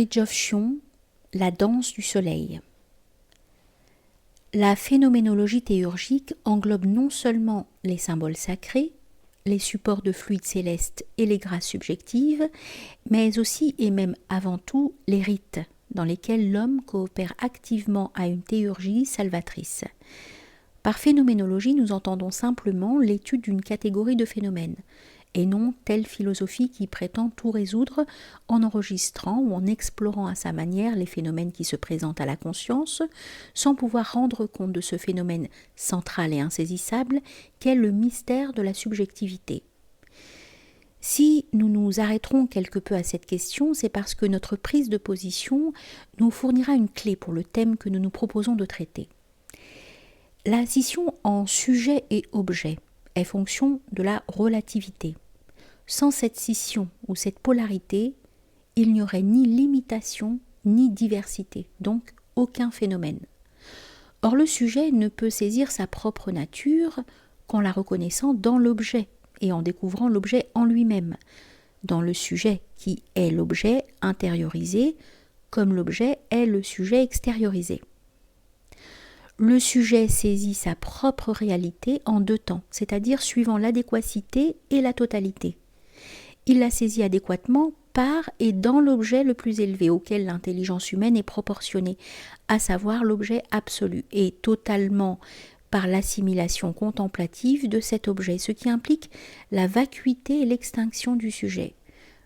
Fridtjof Schuon, la danse du soleil. La phénoménologie théurgique englobe non seulement les symboles sacrés, les supports de fluides célestes et les grâces subjectives, mais aussi et même avant tout les rites, dans lesquels l'homme coopère activement à une théurgie salvatrice. Par phénoménologie, nous entendons simplement l'étude d'une catégorie de phénomènes, et non telle philosophie qui prétend tout résoudre en enregistrant ou en explorant à sa manière les phénomènes qui se présentent à la conscience, sans pouvoir rendre compte de ce phénomène central et insaisissable qu'est le mystère de la subjectivité. Si nous nous arrêterons quelque peu à cette question, c'est parce que notre prise de position nous fournira une clé pour le thème que nous nous proposons de traiter. La scission en sujet et objet est fonction de la relativité. Sans cette scission ou cette polarité, il n'y aurait ni limitation ni diversité, donc aucun phénomène. Or le sujet ne peut saisir sa propre nature qu'en la reconnaissant dans l'objet et en découvrant l'objet en lui-même, dans le sujet qui est l'objet intériorisé, comme l'objet est le sujet extériorisé. Le sujet saisit sa propre réalité en deux temps, c'est-à-dire suivant l'adéquacité et la totalité. Il la saisit adéquatement par et dans l'objet le plus élevé auquel l'intelligence humaine est proportionnée, à savoir l'objet absolu, et totalement par l'assimilation contemplative de cet objet, ce qui implique la vacuité et l'extinction du sujet.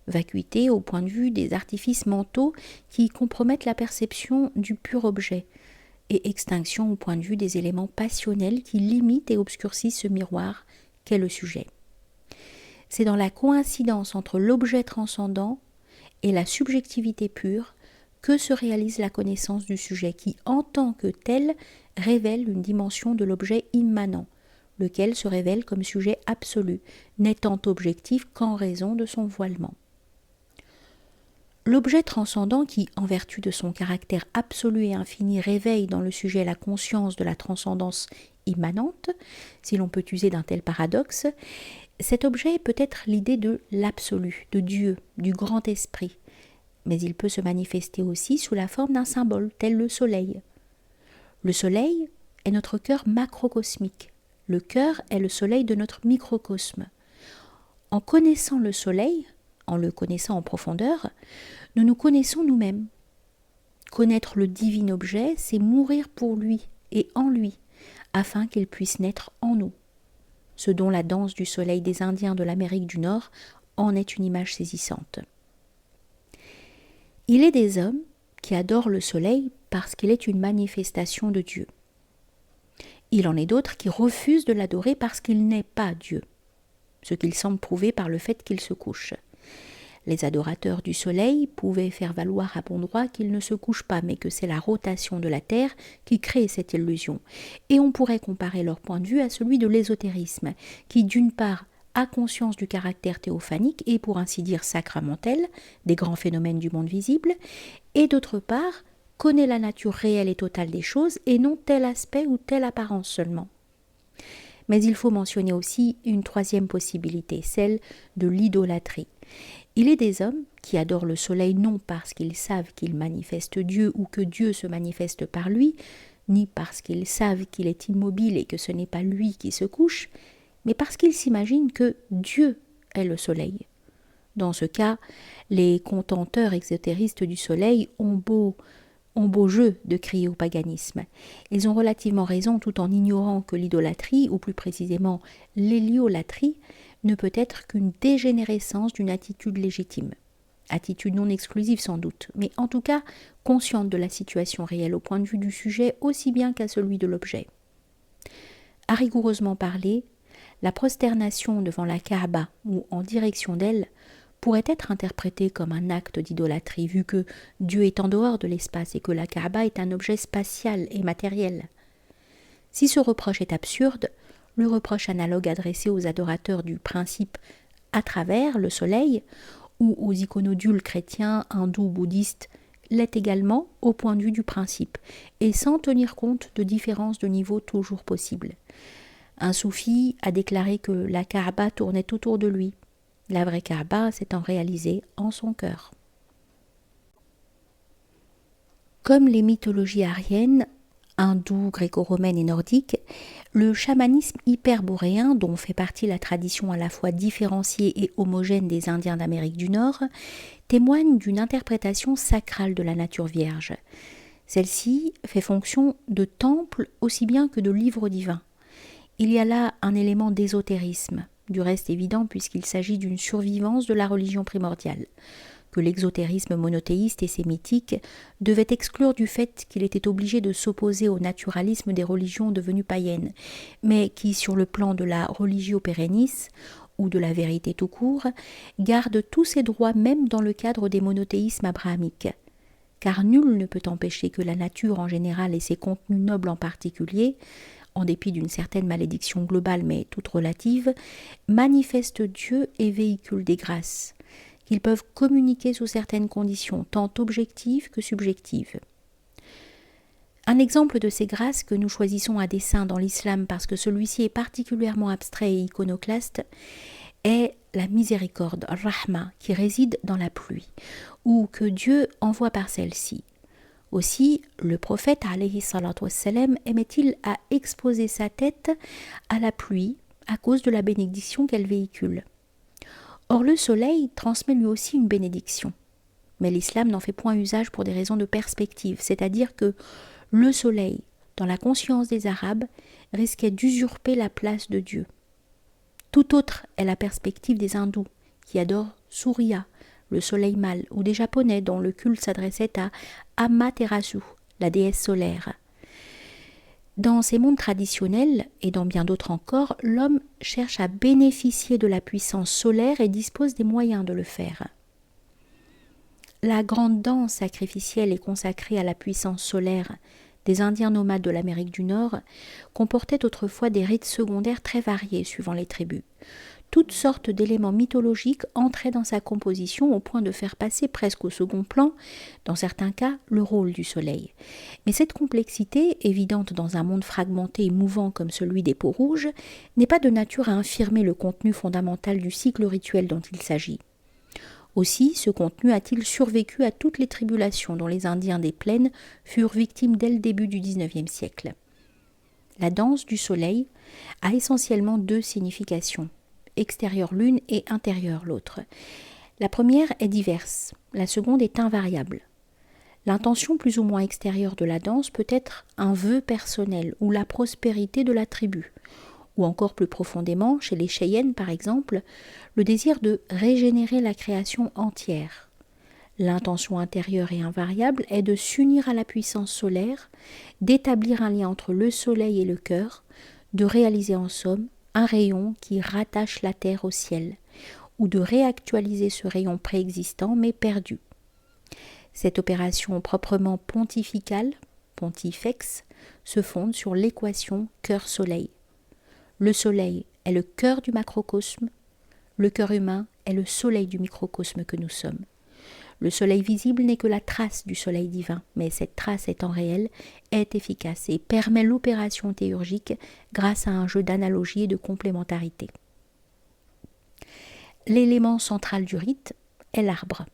Vacuité au point de vue des artifices mentaux qui compromettent la perception du pur objet, et extinction au point de vue des éléments passionnels qui limitent et obscurcissent ce miroir qu'est le sujet. C'est dans la coïncidence entre l'objet transcendant et la subjectivité pure que se réalise la connaissance du sujet qui, en tant que tel, révèle une dimension de l'objet immanent, lequel se révèle comme sujet absolu, n'étant objectif qu'en raison de son voilement. L'objet transcendant qui, en vertu de son caractère absolu et infini, réveille dans le sujet la conscience de la transcendance immanente, si l'on peut user d'un tel paradoxe, cet objet peut être l'idée de l'absolu, de Dieu, du grand esprit, mais il peut se manifester aussi sous la forme d'un symbole, tel le soleil. Le soleil est notre cœur macrocosmique, le cœur est le soleil de notre microcosme. En connaissant le soleil, en le connaissant en profondeur, nous nous connaissons nous-mêmes. Connaître le divin objet, c'est mourir pour lui et en lui, afin qu'il puisse naître en nous. Ce dont la danse du soleil des Indiens de l'Amérique du Nord en est une image saisissante. Il est des hommes qui adorent le soleil parce qu'il est une manifestation de Dieu. Il en est d'autres qui refusent de l'adorer parce qu'il n'est pas Dieu, ce qu'il semble prouver par le fait qu'il se couche. Les adorateurs du soleil pouvaient faire valoir à bon droit qu'il ne se couche pas, mais que c'est la rotation de la Terre qui crée cette illusion. Et on pourrait comparer leur point de vue à celui de l'ésotérisme, qui d'une part a conscience du caractère théophanique et pour ainsi dire sacramentel des grands phénomènes du monde visible, et d'autre part connaît la nature réelle et totale des choses et non tel aspect ou telle apparence seulement. Mais il faut mentionner aussi une troisième possibilité, celle de l'idolâtrie. Il est des hommes qui adorent le soleil non parce qu'ils savent qu'il manifeste Dieu ou que Dieu se manifeste par lui, ni parce qu'ils savent qu'il est immobile et que ce n'est pas lui qui se couche, mais parce qu'ils s'imaginent que Dieu est le soleil. Dans ce cas, les contenteurs exotéristes du soleil ont beau jeu de crier au paganisme. Ils ont relativement raison tout en ignorant que l'idolâtrie, ou plus précisément l'héliolatrie, ne peut être qu'une dégénérescence d'une attitude légitime. Attitude non exclusive sans doute, mais en tout cas consciente de la situation réelle au point de vue du sujet aussi bien qu'à celui de l'objet. À rigoureusement parler, la prosternation devant la Kaaba ou en direction d'elle pourrait être interprétée comme un acte d'idolâtrie vu que Dieu est en dehors de l'espace et que la Kaaba est un objet spatial et matériel. Si ce reproche est absurde, le reproche analogue adressé aux adorateurs du principe à travers le soleil ou aux iconodules chrétiens, hindous, bouddhistes l'est également au point de vue du principe et sans tenir compte de différences de niveau toujours possibles. Un soufi a déclaré que la Kaaba tournait autour de lui. La vraie Kaaba s'étant réalisée en son cœur. Comme les mythologies aryennes, hindoues, gréco-romaines et nordiques, le chamanisme hyperboréen, dont fait partie la tradition à la fois différenciée et homogène des Indiens d'Amérique du Nord, témoigne d'une interprétation sacrale de la nature vierge. Celle-ci fait fonction de temple aussi bien que de livre divin. Il y a là un élément d'ésotérisme, du reste évident puisqu'il s'agit d'une survivance de la religion primordiale, que l'exotérisme monothéiste et sémitique devait exclure du fait qu'il était obligé de s'opposer au naturalisme des religions devenues païennes, mais qui, sur le plan de la religio perennis, ou de la vérité tout court, garde tous ses droits même dans le cadre des monothéismes abrahamiques. Car nul ne peut empêcher que la nature en général et ses contenus nobles en particulier, en dépit d'une certaine malédiction globale mais toute relative, manifestent Dieu et véhiculent des grâces, qu'ils peuvent communiquer sous certaines conditions, tant objectives que subjectives. Un exemple de ces grâces que nous choisissons à dessein dans l'islam parce que celui-ci est particulièrement abstrait et iconoclaste est la miséricorde, rahma, qui réside dans la pluie, ou que Dieu envoie par celle-ci. Aussi, le prophète alayhi salatu wassalam aimait-il à exposer sa tête à la pluie à cause de la bénédiction qu'elle véhicule. Or le soleil transmet lui aussi une bénédiction. Mais l'islam n'en fait point usage pour des raisons de perspective, c'est-à-dire que le soleil, dans la conscience des Arabes, risquait d'usurper la place de Dieu. Tout autre est la perspective des hindous, qui adorent Surya, le soleil mâle, ou des japonais dont le culte s'adressait à Amaterasu, la déesse solaire. Dans ces mondes traditionnels, et dans bien d'autres encore, l'homme cherche à bénéficier de la puissance solaire et dispose des moyens de le faire. La grande danse sacrificielle et consacrée à la puissance solaire des Indiens nomades de l'Amérique du Nord comportait autrefois des rites secondaires très variés suivant les tribus. Toutes sortes d'éléments mythologiques entraient dans sa composition au point de faire passer presque au second plan, dans certains cas, le rôle du soleil. Mais cette complexité, évidente dans un monde fragmenté et mouvant comme celui des peaux rouges, n'est pas de nature à infirmer le contenu fondamental du cycle rituel dont il s'agit. Aussi, ce contenu a-t-il survécu à toutes les tribulations dont les Indiens des plaines furent victimes dès le début du XIXe siècle. La danse du soleil a essentiellement deux significations, extérieure l'une et intérieure l'autre. La première est diverse, la seconde est invariable. L'intention plus ou moins extérieure de la danse peut être un vœu personnel ou la prospérité de la tribu, ou encore plus profondément, chez les Cheyennes par exemple, le désir de régénérer la création entière. L'intention intérieure et invariable est de s'unir à la puissance solaire, d'établir un lien entre le soleil et le cœur, de réaliser en somme un rayon qui rattache la terre au ciel, ou de réactualiser ce rayon préexistant mais perdu. Cette opération proprement pontificale, pontifex, se fonde sur l'équation cœur-soleil. Le soleil est le cœur du macrocosme, le cœur humain est le soleil du microcosme que nous sommes. Le soleil visible n'est que la trace du soleil divin, mais cette trace étant réelle, est efficace et permet l'opération théurgique grâce à un jeu d'analogie et de complémentarité. L'élément central du rite est l'arbre,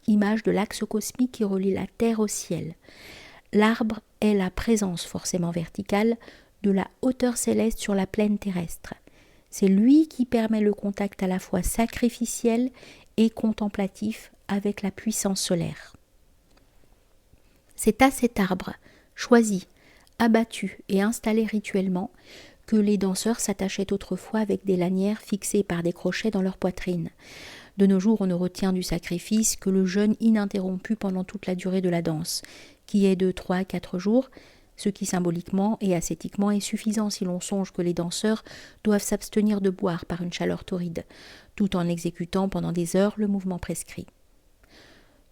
image de l'axe cosmique qui relie la terre au ciel. L'arbre est la présence forcément verticale de la hauteur céleste sur la plaine terrestre. C'est lui qui permet le contact à la fois sacrificiel et contemplatif avec la puissance solaire. C'est à cet arbre, choisi, abattu et installé rituellement, que les danseurs s'attachaient autrefois avec des lanières fixées par des crochets dans leur poitrine. De nos jours, on ne retient du sacrifice que le jeûne ininterrompu pendant toute la durée de la danse, qui est de 3 à 4 jours, ce qui symboliquement et ascétiquement est suffisant si l'on songe que les danseurs doivent s'abstenir de boire par une chaleur torride, tout en exécutant pendant des heures le mouvement prescrit.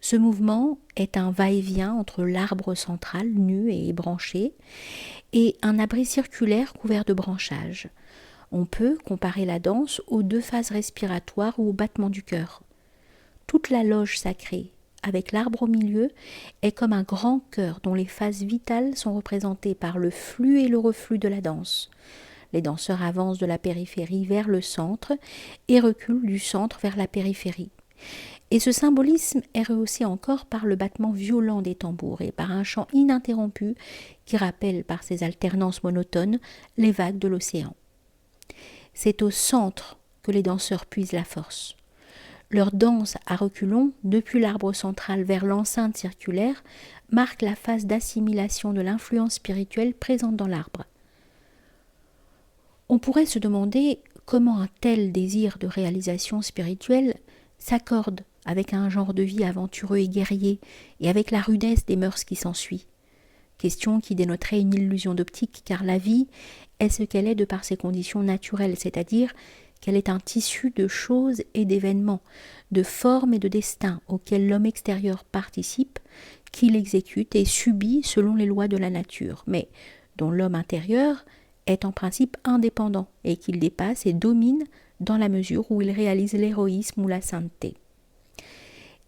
Ce mouvement est un va-et-vient entre l'arbre central, nu et branché, et un abri circulaire couvert de branchages. On peut comparer la danse aux 2 phases respiratoires ou au battement du cœur. Toute la loge sacrée, avec l'arbre au milieu, est comme un grand cœur dont les phases vitales sont représentées par le flux et le reflux de la danse. Les danseurs avancent de la périphérie vers le centre et reculent du centre vers la périphérie. Et ce symbolisme est rehaussé encore par le battement violent des tambours et par un chant ininterrompu qui rappelle par ses alternances monotones les vagues de l'océan. C'est au centre que les danseurs puisent la force. Leur danse à reculons, depuis l'arbre central vers l'enceinte circulaire, marque la phase d'assimilation de l'influence spirituelle présente dans l'arbre. On pourrait se demander comment un tel désir de réalisation spirituelle s'accorde avec un genre de vie aventureux et guerrier et avec la rudesse des mœurs qui s'ensuit. Question qui dénoterait une illusion d'optique, car la vie est ce qu'elle est de par ses conditions naturelles, c'est-à-dire qu'elle est un tissu de choses et d'événements, de formes et de destins auxquels l'homme extérieur participe, qu'il exécute et subit selon les lois de la nature, mais dont l'homme intérieur est en principe indépendant et qu'il dépasse et domine dans la mesure où il réalise l'héroïsme ou la sainteté.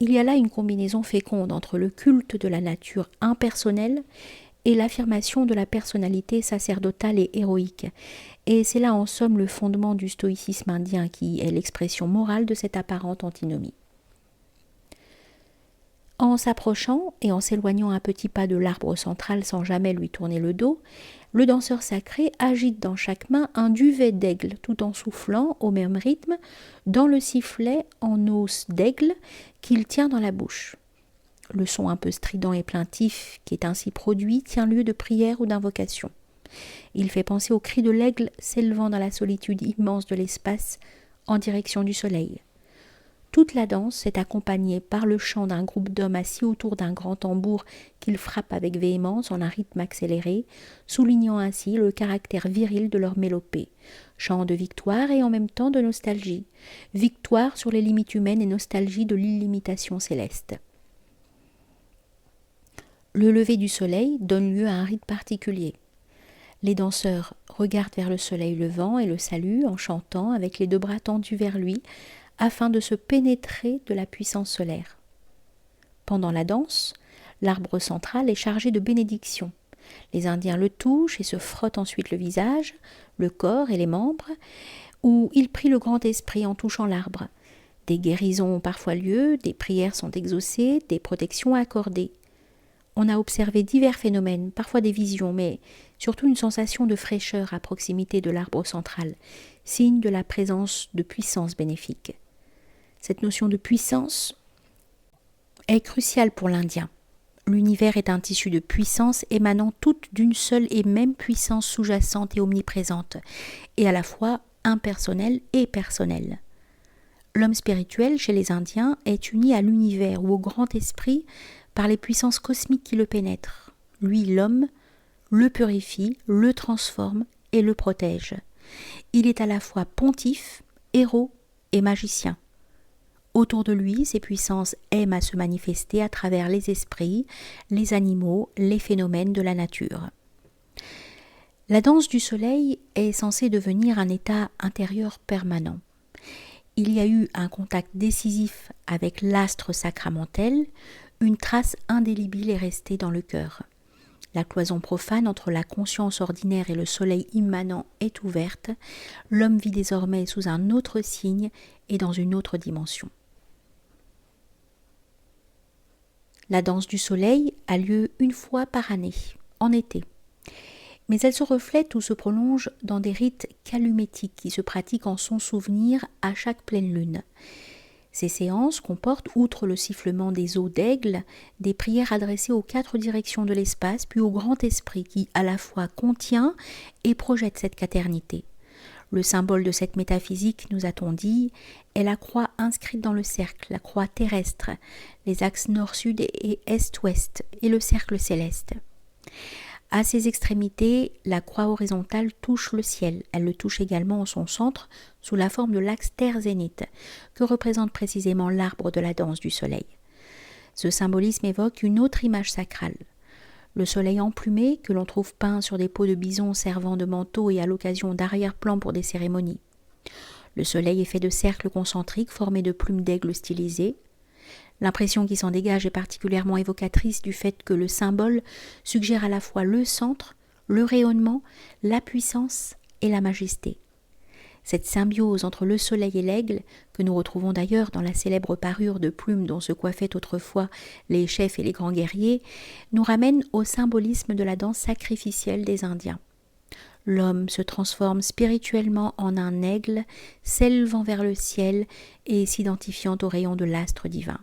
Il y a là une combinaison féconde entre le culte de la nature impersonnelle et l'affirmation de la personnalité sacerdotale et héroïque. Et c'est là en somme le fondement du stoïcisme indien qui est l'expression morale de cette apparente antinomie. En s'approchant et en s'éloignant un petit pas de l'arbre central sans jamais lui tourner le dos, le danseur sacré agite dans chaque main un duvet d'aigle tout en soufflant au même rythme dans le sifflet en os d'aigle qu'il tient dans la bouche. Le son un peu strident et plaintif qui est ainsi produit tient lieu de prière ou d'invocation. Il fait penser au cri de l'aigle s'élevant dans la solitude immense de l'espace en direction du soleil. Toute la danse est accompagnée par le chant d'un groupe d'hommes assis autour d'un grand tambour qu'ils frappent avec véhémence en un rythme accéléré, soulignant ainsi le caractère viril de leur mélopée. Chant de victoire et en même temps de nostalgie. Victoire sur les limites humaines et nostalgie de l'illimitation céleste. Le lever du soleil donne lieu à un rite particulier. Les danseurs regardent vers le soleil levant et le saluent en chantant avec les deux bras tendus vers lui, afin de se pénétrer de la puissance solaire. Pendant la danse, l'arbre central est chargé de bénédictions. Les Indiens le touchent et se frottent ensuite le visage, le corps et les membres, où ils prient le grand esprit en touchant l'arbre. Des guérisons ont parfois lieu, des prières sont exaucées, des protections accordées. On a observé divers phénomènes, parfois des visions, mais surtout une sensation de fraîcheur à proximité de l'arbre central, signe de la présence de puissance bénéfique. Cette notion de puissance est cruciale pour l'Indien. L'univers est un tissu de puissance émanant toute d'une seule et même puissance sous-jacente et omniprésente, et à la fois impersonnelle et personnelle. L'homme spirituel chez les Indiens est uni à l'univers ou au grand esprit par les puissances cosmiques qui le pénètrent. Lui, l'homme, le purifie, le transforme et le protège. Il est à la fois pontife, héros et magicien. Autour de lui, ces puissances aiment à se manifester à travers les esprits, les animaux, les phénomènes de la nature. La danse du soleil est censée devenir un état intérieur permanent. Il y a eu un contact décisif avec l'astre sacramentel, une trace indélébile est restée dans le cœur. La cloison profane entre la conscience ordinaire et le soleil immanent est ouverte, l'homme vit désormais sous un autre signe et dans une autre dimension. La danse du soleil a lieu une fois par année, en été. Mais elle se reflète ou se prolonge dans des rites calumétiques qui se pratiquent en son souvenir à chaque pleine lune. Ces séances comportent, outre le sifflement des os d'aigle, des prières adressées aux 4 directions de l'espace, puis au grand esprit qui, à la fois, contient et projette cette quaternité. Le symbole de cette métaphysique, nous a-t-on dit, est la croix inscrite dans le cercle, la croix terrestre, les axes nord-sud et est-ouest, et le cercle céleste. À ses extrémités, la croix horizontale touche le ciel. Elle le touche également en son centre, sous la forme de l'axe terre-zénith, que représente précisément l'arbre de la danse du soleil. Ce symbolisme évoque une autre image sacrale. Le soleil emplumé, que l'on trouve peint sur des peaux de bison servant de manteau et à l'occasion d'arrière-plan pour des cérémonies. Le soleil est fait de cercles concentriques formés de plumes d'aigle stylisées. L'impression qui s'en dégage est particulièrement évocatrice du fait que le symbole suggère à la fois le centre, le rayonnement, la puissance et la majesté. Cette symbiose entre le soleil et l'aigle, que nous retrouvons d'ailleurs dans la célèbre parure de plumes dont se coiffaient autrefois les chefs et les grands guerriers, nous ramène au symbolisme de la danse sacrificielle des Indiens. L'homme se transforme spirituellement en un aigle, s'élevant vers le ciel et s'identifiant au rayon de l'astre divin.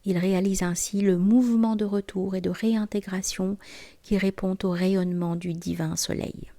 Il réalise ainsi le mouvement de retour et de réintégration qui répond au rayonnement du divin soleil.